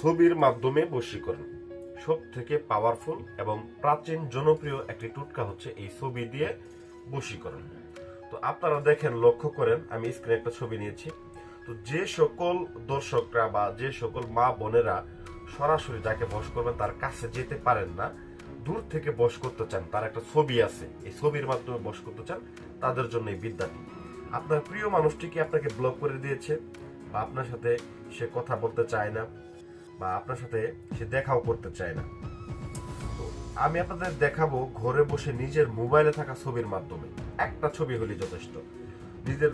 ছবির মাধ্যমে বশীকরণ সব থেকে পাওয়ারফুল এবং প্রাচীন জনপ্রিয় একটি টোটকা হচ্ছে এই ছবি দিয়ে বশীকরণ। তো আপনারা দেখেন, লক্ষ্য করেন, আমি স্ক্রিনে একটা ছবি নিয়েছি। তো যে সকল দর্শকরা বা যে সকল মা বোনেরা সরাসরি যাকে বশ করবেন তার কাছে যেতে পারেন না, দূর থেকে বশ করতে চান, তার একটা ছবি আছে, এই ছবির মাধ্যমে বশ করতে চান, তাদের জন্য এই বিদ্যাটি। আপনার প্রিয় মানুষটি কি আপনাকে ব্লক করে দিয়েছে, বা আপনার সাথে সে কথা বলতে চায় না, বা আপনার সাথে সে দেখাও করতে চায় না, তো আমি আপনাদের দেখাবো ঘরে বসে নিজের মোবাইলে থাকা ছবির মাধ্যমে, একটা ছবি হলে যথেষ্ট, নিজের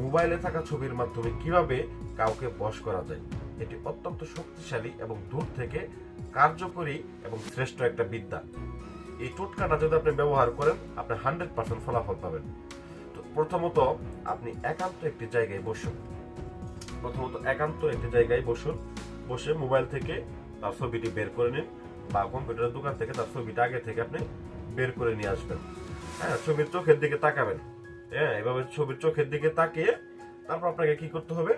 মোবাইলে থাকা ছবির মাধ্যমে কিভাবে কাউকে বশ করা যায়। এটি অত্যন্ত শক্তিশালী এবং দূর থেকে কার্যকরী এবং শ্রেষ্ঠ একটা বিদ্যা। এই টোটকাটা যদি আপনি ব্যবহার করেন, আপনি 100% ফলাফল পাবেন। তো প্রথমত আপনি একান্ত একটি জায়গায় বসুন, বসে মোবাইল থেকে তার ছবিটি বের করে নিন, বা কম্পিউটারের দোকান থেকে তার ছবিটা আগে থেকে আপনি বের করে নিয়ে আসবেন। হ্যাঁ, ছবির চোখের দিকে তাকাবেন। হ্যাঁ, এভাবে ছবির চোখের দিকে তাকিয়ে তারপর আপনাকে কি করতে হবে,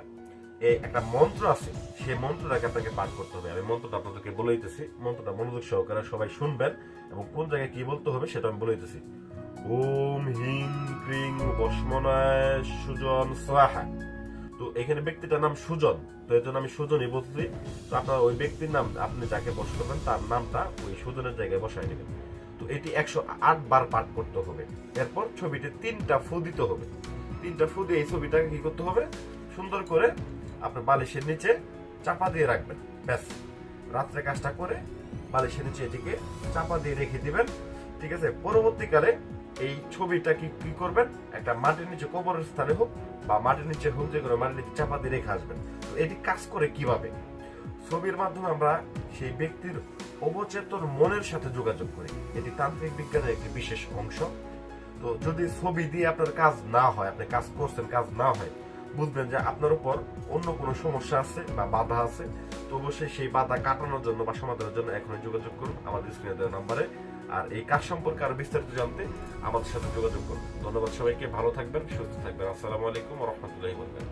এই একটা মন্ত্র আছে, সেই মন্ত্রটাকে আপনাকে পাঠ করতে হবে। আমি মন্ত্রটা আপনাদেরকে বলে দিতেছি, মন্ত্রটা মনোযোগ সহকারে সবাই শুনবেন এবং কোন জায়গায় কি বলতে হবে সেটা আমি বলে দিতেছি। ওম হিং ক্রিং বসমনায় সুজন স্বাহা। তো এখানে ব্যক্তিটার নাম সুজন, তো এর জন্য আমি সুজনই বলছি। তো আপনার ওই ব্যক্তির নাম, আপনি যাকে বস করবেন তার নামটা ওই সুজনের জায়গায় বসায় নেবেন। তো এটি 108 বার পাঠ করতে হবে। এরপর ছবিতে 3টা ফু দিতে হবে। 3টা ফু দিয়ে এই ছবিটাকে কি করতে হবে, সুন্দর করে আপনার বালিশের নিচে চাপা দিয়ে রাখবেন। ব্যাস, রাত্রে কাজটা করে বালিশের নিচে এটিকে চাপা দিয়ে রেখে দিবেন। ঠিক আছে, পরবর্তীকালে এই ছবিটা কি করবেন, একটা মাটির নিচে কবরের স্থানে হোক বা মাটির নিচে হোক, যে কোনো মাটির নিচে চাপা দিয়ে রেখে আসবেন। তো এটি কাজ করে কিভাবে, ছবির মাধ্যমে আমরা সেই ব্যক্তির অবচেতন মনের সাথে যোগাযোগ করি। এটি তান্ত্রিক বিজ্ঞানের একটি বিশেষ অংশ। তো যদি ছবি দিয়ে আপনার কাজ না হয়, আপনি কাজ করছেন, কাজ না হয়, বুঝবেন যে আপনার উপর অন্য কোনো সমস্যা আছে বা বাধা আছে। তো অবশ্যই সেই বাধা কাটানোর জন্য বা সমাধানের জন্য এখনই যোগাযোগ করুন আমাদের স্ক্রিনে দেওয়া নাম্বারে। আর এই কাজ সম্পর্কে আরো বিস্তারিত জানতে আমাদের সাথে যোগাযোগ করুন। ধন্যবাদ সবাইকে, ভালো থাকবেন, সুস্থ থাকবেন। আসসালামু আলাইকুম ওয়া রাহমাতুল্লাহি ওয়া বারাকাতুহু।